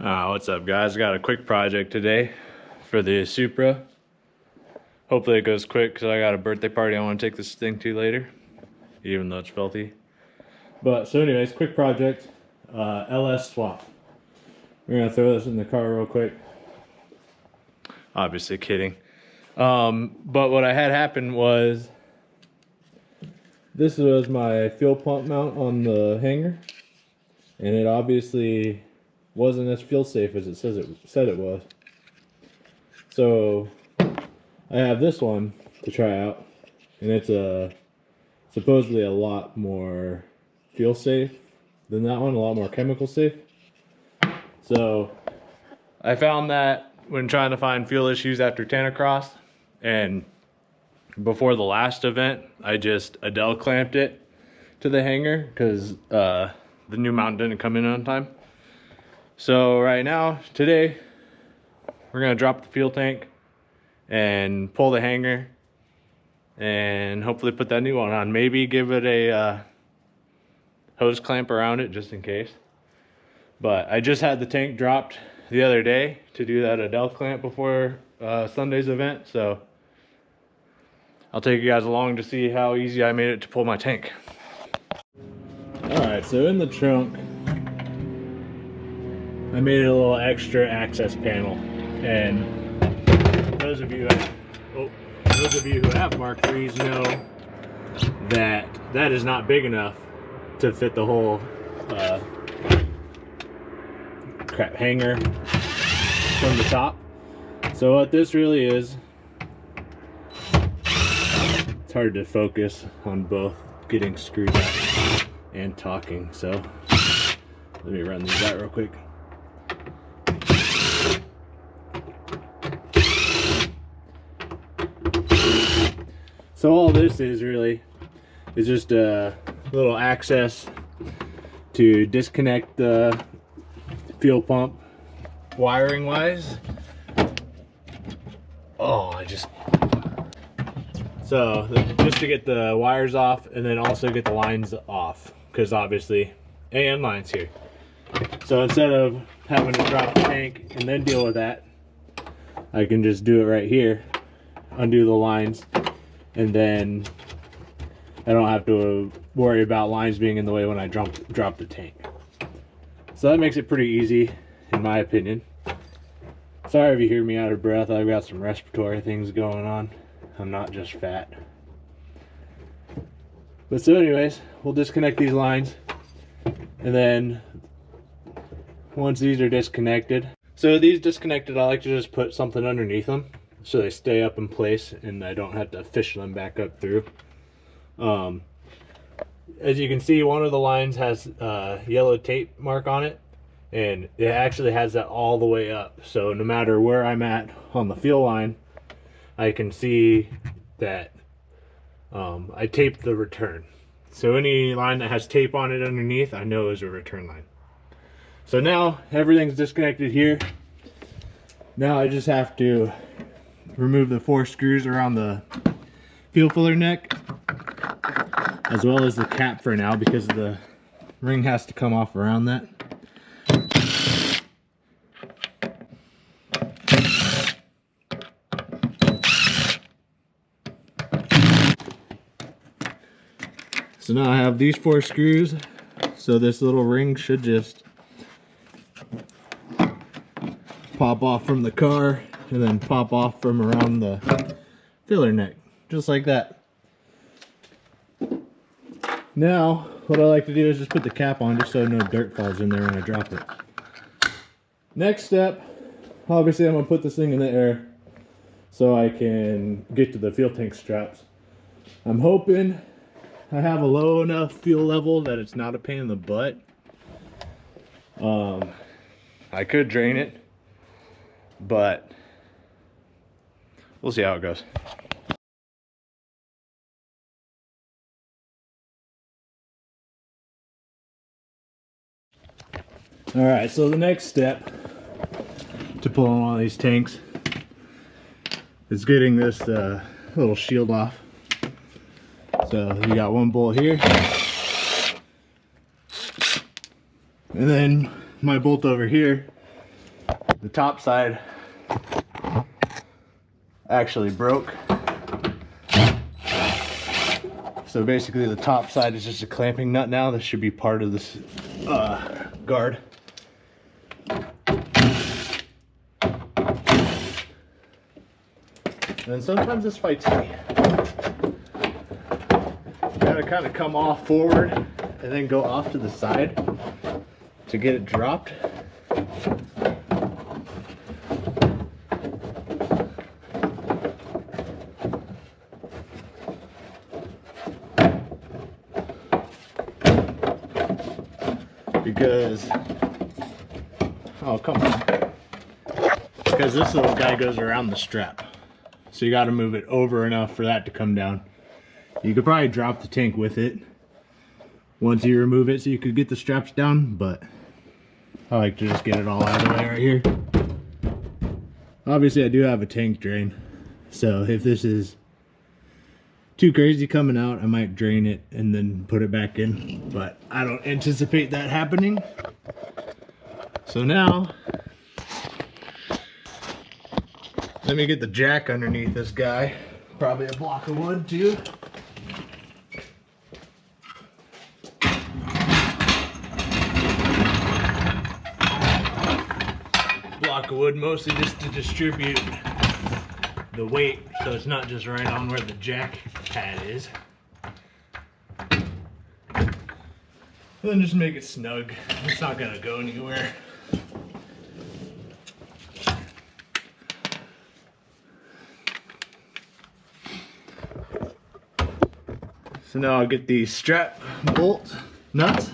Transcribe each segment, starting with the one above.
What's up, guys? Got a quick project today for the Supra. Hopefully it goes quick because I got a birthday party I want to take this thing to later, even though it's filthy. But so anyways, quick project, LS swap. We're gonna throw this in the car real quick. Obviously kidding. But what I had happen was, this was my fuel pump mount on the hanger, and it obviously wasn't as fuel safe as it said it was. So I have this one to try out, and it's supposedly a lot more fuel safe than that one, a lot more chemical safe. So I found that when trying to find fuel issues after Tanacross and before the last event, I just Adele clamped it to the hanger because the new mount didn't come in on time. So right now, today, we're gonna drop the fuel tank and pull the hanger and hopefully put that new one on. Maybe give it a hose clamp around it just in case. But I just had the tank dropped the other day to do that Adele clamp before Sunday's event, so I'll take you guys along to see how easy I made it to pull my tank. Alright, so in the trunk, I made a little extra access panel, and those of you who have Mark IIIs know that that is not big enough to fit the whole hanger from the top. So what this really is, it's hard to focus on both getting screwed up and talking, so let me run these out real quick. So all this is really is just a little access to disconnect the fuel pump wiring wise. So just to get the wires off and then also get the lines off, because obviously AN lines here. So instead of having to drop the tank and then deal with that, I can just do it right here, undo the lines, and then I don't have to worry about lines being in the way when I drop the tank. So that makes it pretty easy, in my opinion. Sorry if you hear me out of breath, I've got some respiratory things going on. I'm not just fat. But so anyways, we'll disconnect these lines, and then once these are disconnected, so these disconnected, I like to just put something underneath them so they stay up in place and I don't have to fish them back up through. As you can see, one of the lines has a yellow tape mark on it, and it actually has that all the way up. So no matter where I'm at on the fuel line, I can see that I taped the return. So any line that has tape on it underneath, I know is a return line. So now everything's disconnected here. Now I just have to remove the 4 screws around the fuel filler neck, as well as the cap for now, because the ring has to come off around that. So now I have these 4 screws, so this little ring should just pop off from the car and then pop off from around the filler neck, just like that. Now, what I like to do is just put the cap on just so no dirt falls in there when I drop it. Next step, obviously I'm going to put this thing in the air so I can get to the fuel tank straps. I'm hoping I have a low enough fuel level that it's not a pain in the butt. I could drain it, but we'll see how it goes. Alright, so the next step to pulling one of these tanks is getting this little shield off. So you got one bolt here, and then my bolt over here the top side actually broke. So basically the top side is just a clamping nut now. This should be part of this guard. And then sometimes this fights me. Gotta kind of come off forward and then go off to the side to get it dropped. Because, oh come on, because this little guy goes around the strap, so you got to move it over enough for that to come down. You could probably drop the tank with it once you remove it so you could get the straps down, but I like to just get it all out of the way right here. Obviously I do have a tank drain, so if this is too crazy coming out, I might drain it and then put it back in, but I don't anticipate that happening. So now, let me get the jack underneath this guy. Probably a block of wood too. Block of wood mostly just to distribute the weight, so it's not just right on where the jack pad is. Then just make it snug. It's not gonna go anywhere. So now I'll get the strap bolt nuts.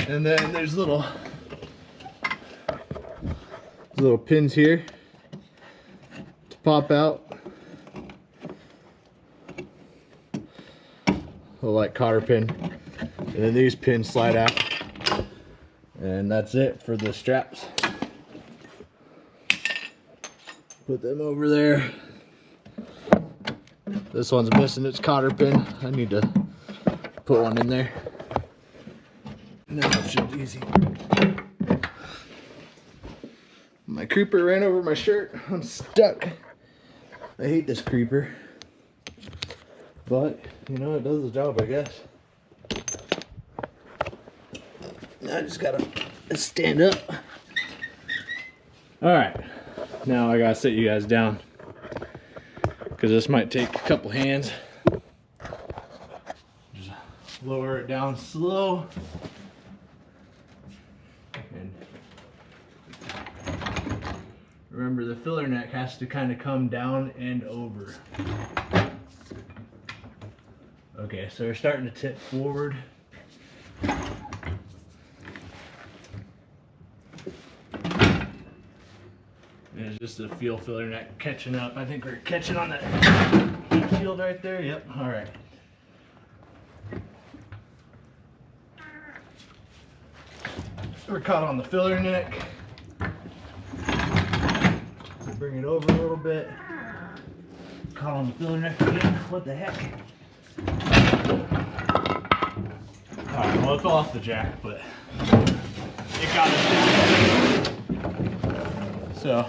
And then there's little pins here to pop out. A light cotter pin. And then these pins slide out. And that's it for the straps. Put them over there. This one's missing its cotter pin. I need to put one in there. Now it should be easy. My creeper ran over my shirt. I'm stuck. I hate this creeper. But, you know, it does the job, I guess. Now I just gotta stand up. Alright. Now I gotta sit you guys down, because this might take a couple hands. Just lower it down slow. And remember, the filler neck has to kind of come down and over. Okay, so we're starting to tip forward. And it's just a fuel filler neck catching up. I think we're catching on that heat shield right there. Yep, all right. We're caught on the filler neck. So bring it over a little bit. Caught on the filler neck again. What the heck? Alright, well, it's off the jack, but it got us down. So,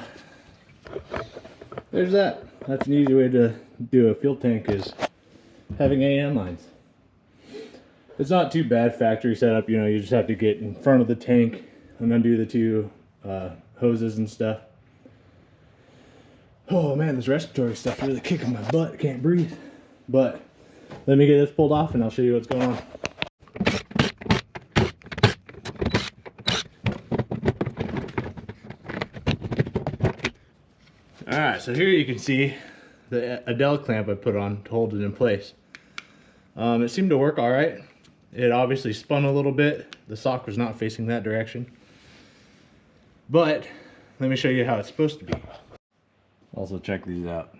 there's that. That's an easy way to do a fuel tank, is having AN lines. It's not too bad factory setup, you know, you just have to get in front of the tank and undo the two hoses and stuff. Oh man, this respiratory stuff really kicking my butt. I can't breathe. But let me get this pulled off and I'll show you what's going on. Alright, so here you can see the Adele clamp I put on to hold it in place. It seemed to work alright. It obviously spun a little bit. The sock was not facing that direction. But let me show you how it's supposed to be. Also, check these out.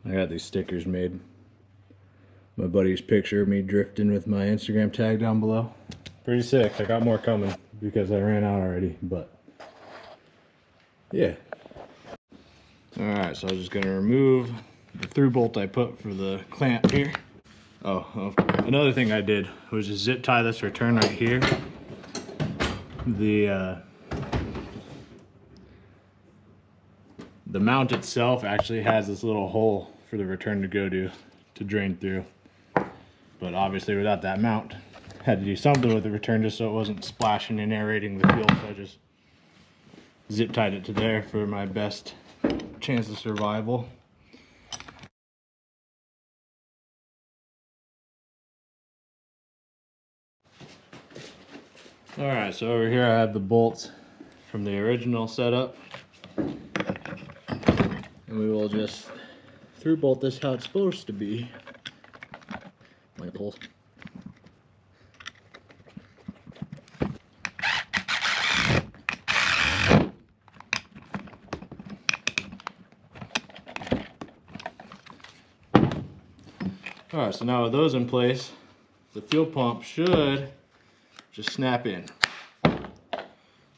I got these stickers made. My buddy's picture of me drifting with my Instagram tag down below. Pretty sick. I got more coming because I ran out already, but yeah. Alright, so I'm just going to remove the through bolt I put for the clamp here. Oh, another thing I did was just zip tie this return right here. The mount itself actually has this little hole for the return to go to drain through. But obviously without that mount, had to do something with the return just so it wasn't splashing and aerating the fuel. So I just zip tied it to there for my best chance of survival. Alright, so over here I have the bolts from the original setup. And we will just through bolt this how it's supposed to be. Light hole. Alright, so now with those in place, the fuel pump should just snap in.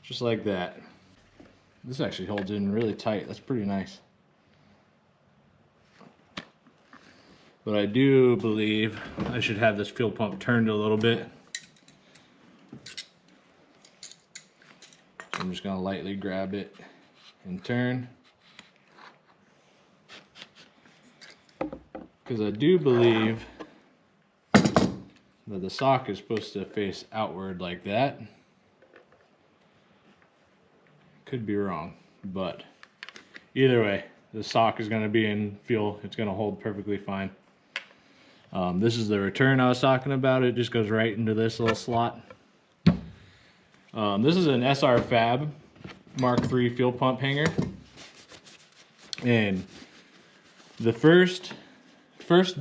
Just like that. This actually holds in really tight. That's pretty nice. But I do believe I should have this fuel pump turned a little bit. So I'm just gonna lightly grab it and turn. Because I do believe that the sock is supposed to face outward like that. Could be wrong, but either way, the sock is going to be in fuel. It's going to hold perfectly fine. This is the return I was talking about. It just goes right into this little slot. This is an SR Fab Mark III fuel pump hanger. And the first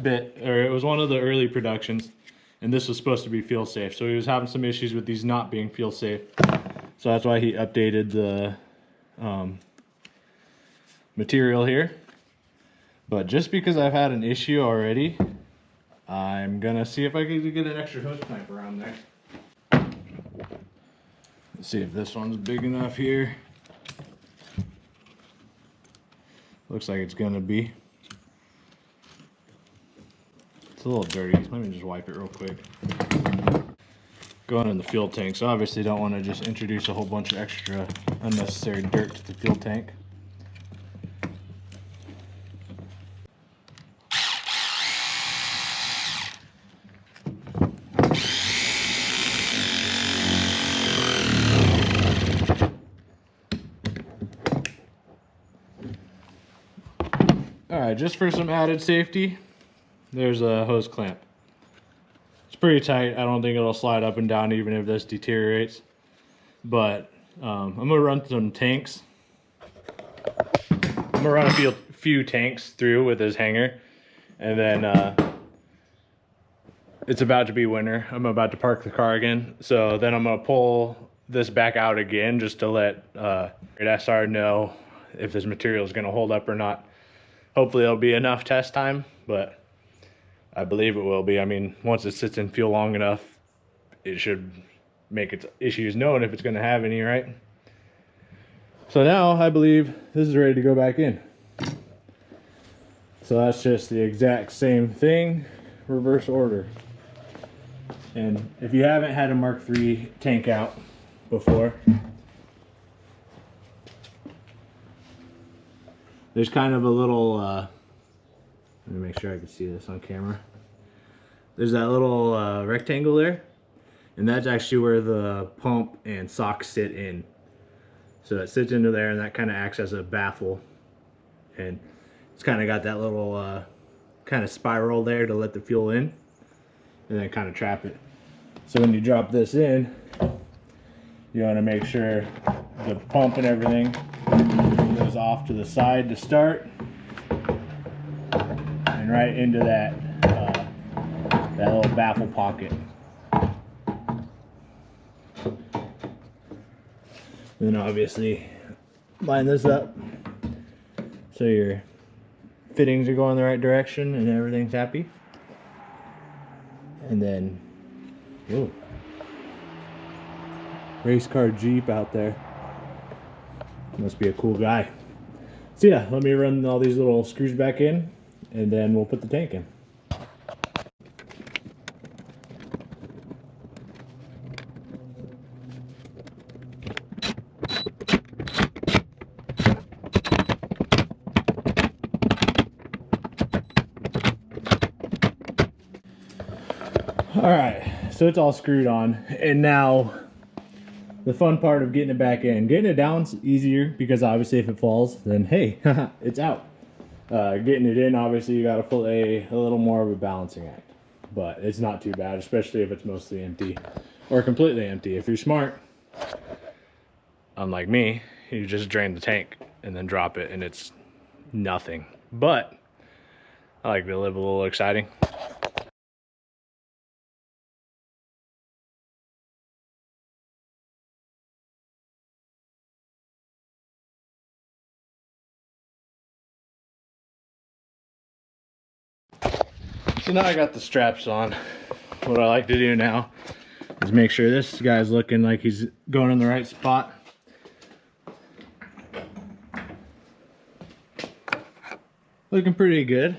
bit, or it was one of the early productions, and this was supposed to be fuel safe. So he was having some issues with these not being fuel safe. So that's why he updated the material here. But just because I've had an issue already, I'm gonna see if I can get an extra hose clamp around there. Let's see if this one's big enough here. Looks like it's gonna be. It's a little dirty. Let me just wipe it real quick. Going in the fuel tank, so obviously don't want to just introduce a whole bunch of extra unnecessary dirt to the fuel tank. Alright, just for some added safety, there's a hose clamp. It's pretty tight. I don't think it'll slide up and down even if this deteriorates. But I'm going to run some tanks. I'm going to run a few tanks through with this hanger. And then it's about to be winter. I'm about to park the car again. So then I'm going to pull this back out again just to let SR know if this material is going to hold up or not. Hopefully it'll be enough test time, but I believe it will be. I mean, once it sits in fuel long enough, it should make its issues known if it's going to have any, right? So now I believe this is ready to go back in. So that's just the exact same thing, reverse order. And if you haven't had a Mark III tank out before, there's kind of a little, let me make sure I can see this on camera. There's that little rectangle there, and that's actually where the pump and sock sit in. So it sits into there, and that kind of acts as a baffle. And it's kind of got that little kind of spiral there to let the fuel in, and then kind of trap it. So when you drop this in, you want to make sure the pump and everything goes off to the side to start, and right into that that little baffle pocket. Then obviously line this up so your fittings are going the right direction and everything's happy. And then, whoa, race car Jeep out there. Must be a cool guy. So yeah, let me run all these little screws back in and then we'll put the tank in. Alright, so it's all screwed on, and now the fun part of getting it back in. Getting it down's easier because obviously if it falls, then hey, it's out. Getting it in, obviously you gotta play a little more of a balancing act. But it's not too bad, especially if it's mostly empty or completely empty. If you're smart, unlike me, you just drain the tank and then drop it and it's nothing. But I like to live a little exciting. So now I got the straps on. What I like to do now is make sure this guy's looking like he's going in the right spot. Looking pretty good.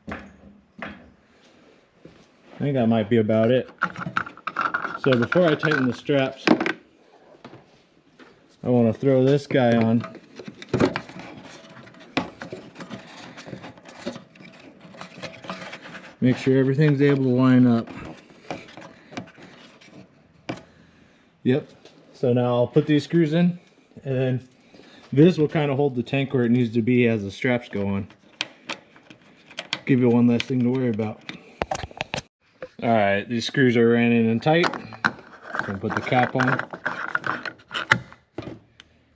I think that might be about it. So before I tighten the straps, I want to throw this guy on. Make sure everything's able to line up. Yep. So now I'll put these screws in, and then this will kind of hold the tank where it needs to be as the straps go on. Give you one less thing to worry about. Alright, these screws are ran in and tight. Gonna put the cap on.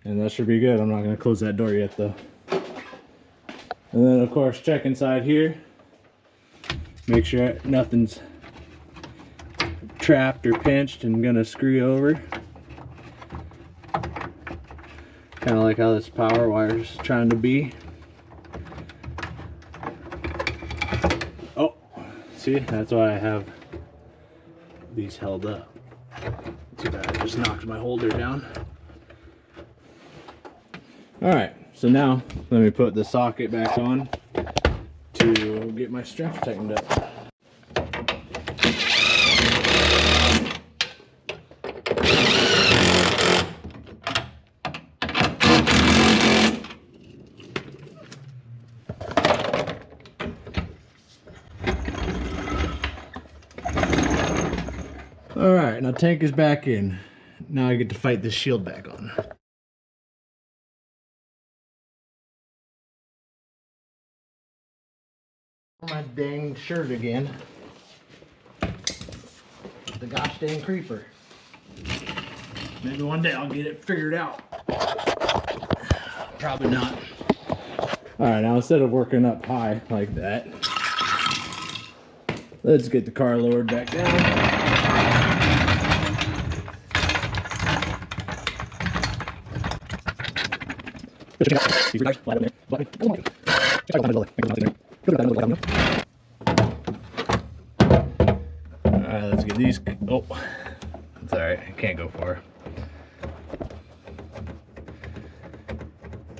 And that should be good. I'm not gonna close that door yet though. And then of course check inside here. Make sure nothing's trapped or pinched and gonna screw over. Kind of like how this power wire's trying to be. Oh, see, that's why I have these held up. Too bad I just knocked my holder down. Alright, so now let me put the socket back on to get my straps tightened up. Alright, now tank is back in. Now I get to fight this shield back on. My dang shirt again. The gosh dang creeper. Maybe one day I'll get it figured out. Probably not. Alright, now instead of working up high like that, let's get the car lowered back down. Alright, let's get these. Oh, it's alright, I can't go far.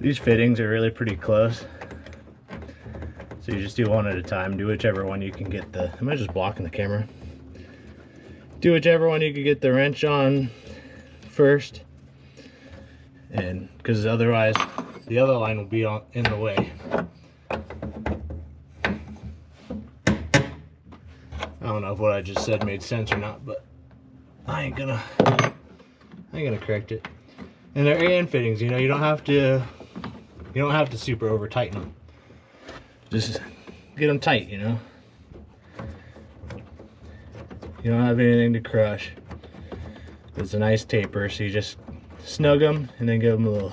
These fittings are really pretty close. So you just do one at a time. Do whichever one you can get the. Am I just blocking the camera? Do whichever one you can get the wrench on first. And because otherwise the other line will be in the way. I don't know if what I just said made sense or not, but I ain't gonna correct it. And they're AN fittings, you know, you don't have to super over tighten them. Just get them tight, you know. You don't have anything to crush. It's a nice taper, so you just snug them and then give them a little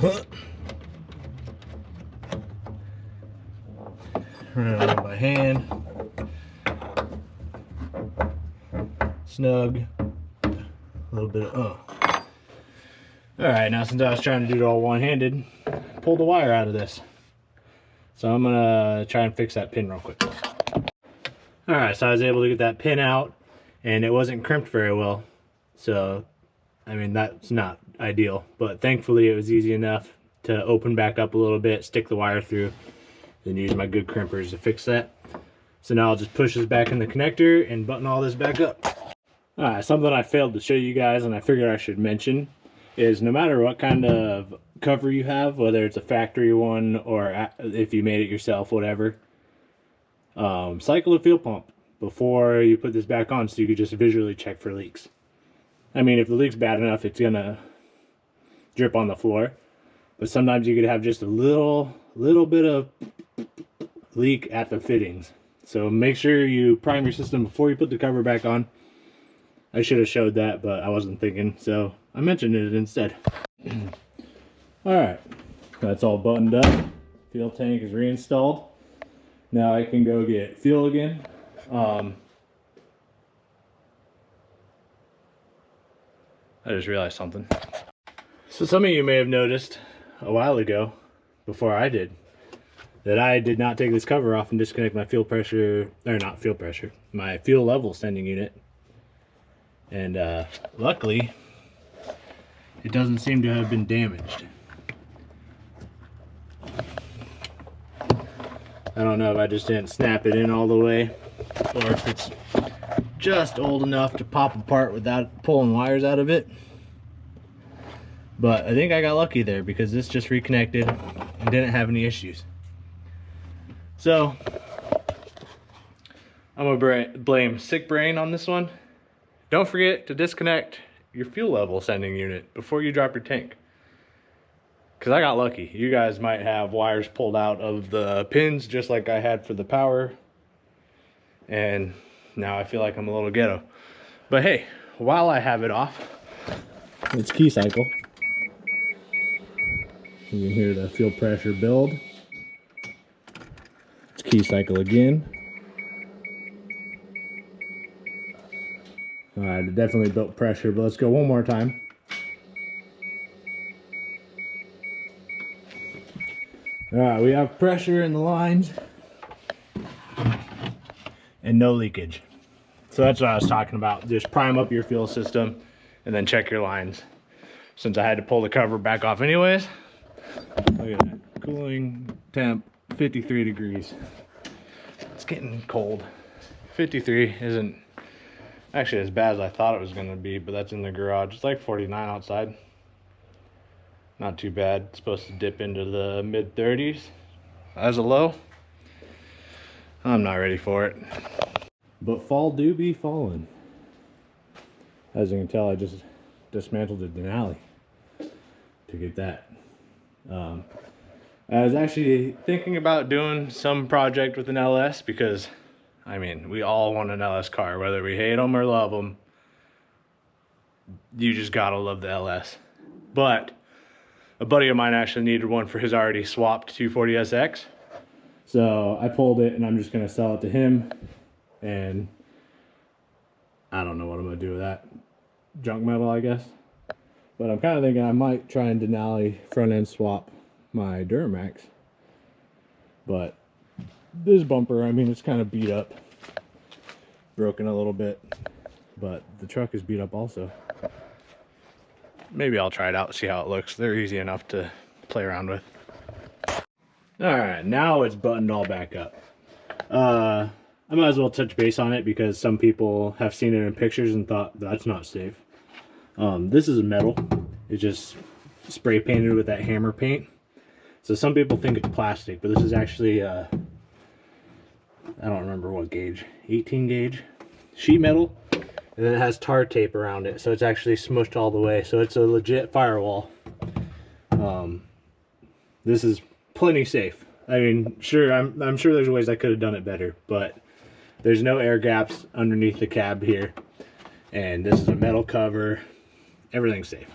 run it on by hand. Snug. A little bit of Alright, now since I was trying to do it all one-handed, pull the wire out of this. So I'm gonna try and fix that pin real quick. Alright, so I was able to get that pin out and it wasn't crimped very well. So, I mean, that's not ideal, but thankfully it was easy enough to open back up a little bit, stick the wire through, then use my good crimpers to fix that. So now I'll just push this back in the connector and button all this back up. Alright, something I failed to show you guys and I figured I should mention is no matter what kind of cover you have, whether it's a factory one or if you made it yourself, whatever, cycle a fuel pump before you put this back on so you could just visually check for leaks. I mean, if the leak's bad enough, it's gonna drip on the floor, but sometimes you could have just a little bit of leak at the fittings. So make sure you prime your system before you put the cover back on. I should have showed that, but I wasn't thinking, so I mentioned it instead. Alright, that's all buttoned up. Fuel tank is reinstalled. Now I can go get fuel again. I just realized something. So some of you may have noticed a while ago, before I did, that I did not take this cover off and disconnect my fuel pressure, or not fuel pressure, my fuel level sending unit. And luckily, it doesn't seem to have been damaged. I don't know if I just didn't snap it in all the way, or if it's just old enough to pop apart without pulling wires out of it. But I think I got lucky there because this just reconnected and didn't have any issues. So I'm gonna blame sick brain on this one. Don't forget to disconnect your fuel level sending unit before you drop your tank. Because I got lucky. You guys might have wires pulled out of the pins just like I had for the power. And now I feel like I'm a little ghetto. But hey, while I have it off, let's key cycle. You can hear the fuel pressure build. Let's key cycle again. Alright, it definitely built pressure, but let's go one more time. Alright, we have pressure in the lines and no leakage. So that's what I was talking about. Just prime up your fuel system and then check your lines. Since I had to pull the cover back off anyways. Look at that. Cooling temp 53 degrees. It's getting cold. 53 isn't actually as bad as I thought it was going to be, but that's in the garage. It's like 49 outside. Not too bad. It's supposed to dip into the mid 30s as a low. I'm not ready for it. But fall do be falling. As you can tell, I just dismantled the Denali to get that. I was actually thinking about doing some project with an LS because, I mean, we all want an LS car, whether we hate them or love them. You just gotta love the LS. But a buddy of mine actually needed one for his already swapped 240SX. So I pulled it and I'm just gonna sell it to him. And I don't know what I'm gonna do with that. Junk metal, I guess. But I'm kind of thinking I might try and Denali front end swap my Duramax. But this bumper, I mean, it's kind of beat up. Broken a little bit. But the truck is beat up also. Maybe I'll try it out, see how it looks. They're easy enough to play around with. Alright, now it's buttoned all back up. I might as well touch base on it because some people have seen it in pictures and thought that's not safe. This is metal. It's just spray painted with that hammer paint. So some people think it's plastic, but this is actually I don't remember what gauge, 18 gauge sheet metal, and then it has tar tape around it, so it's actually smushed all the way, so it's a legit firewall. This is plenty safe. I mean, sure, I'm sure there's ways I could have done it better, but there's no air gaps underneath the cab here, and this is a metal cover. Everything's safe.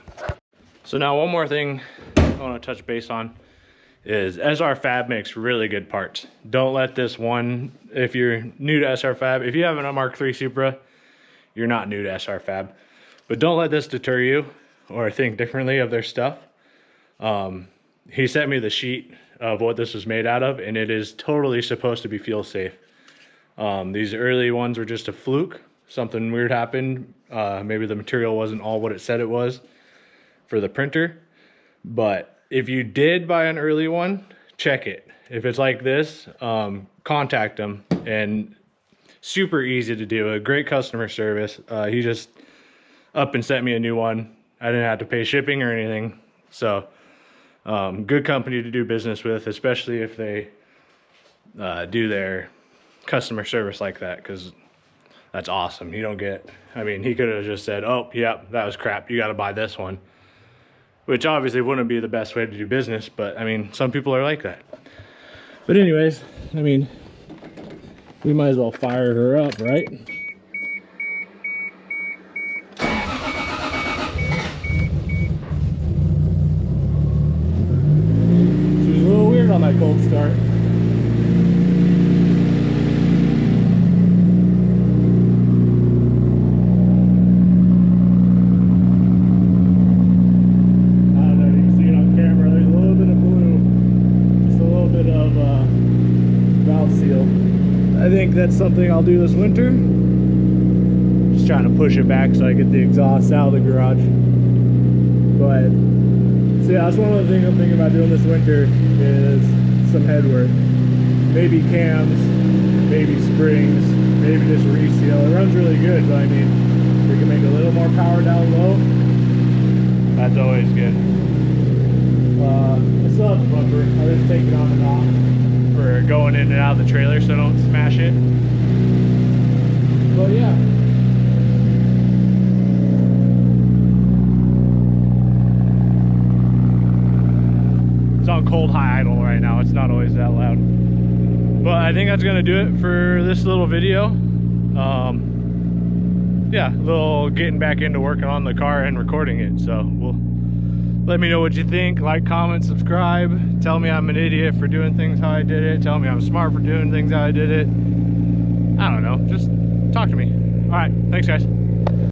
So now one more thing I want to touch base on is SR Fab makes really good parts. Don't let this one, if you're new to SR Fab, if you have a Mark III Supra, you're not new to SR Fab. But don't let this deter you or think differently of their stuff. He sent me the sheet of what this was made out of, and it is totally supposed to be fuel safe. These early ones were just a fluke. Something weird happened. Maybe the material wasn't all what it said it was for the printer. But if you did buy an early one, check it. If it's like this, contact them, and super easy to do. A great customer service. He just up and sent me a new one. I didn't have to pay shipping or anything. So good company to do business with, especially if they do their customer service like that, because that's awesome. You don't get, I mean, he could have just said, oh, yeah, that was crap, you got to buy this one, which obviously wouldn't be the best way to do business, but I mean, some people are like that. But anyways, I mean, we might as well fire her up, right? She was a little weird on that cold start. I think that's something I'll do this winter. Just trying to push it back so I get the exhaust out of the garage. But so yeah, that's one of the things I'm thinking about doing this winter is some head work. Maybe cams, maybe springs, maybe just reseal. It runs really good, but I mean, we can make a little more power down low. That's always good. I still have the bumper. I just take it on and off for going in and out of the trailer so I don't smash it. But yeah. It's on cold high idle right now. It's not always that loud. But I think that's gonna do it for this little video. Yeah, a little getting back into working on the car and recording it. So we'll let me know what you think. Like, comment, subscribe. Tell me I'm an idiot for doing things how I did it. Tell me I'm smart for doing things how I did it. I don't know. Just talk to me. All right. Thanks, guys.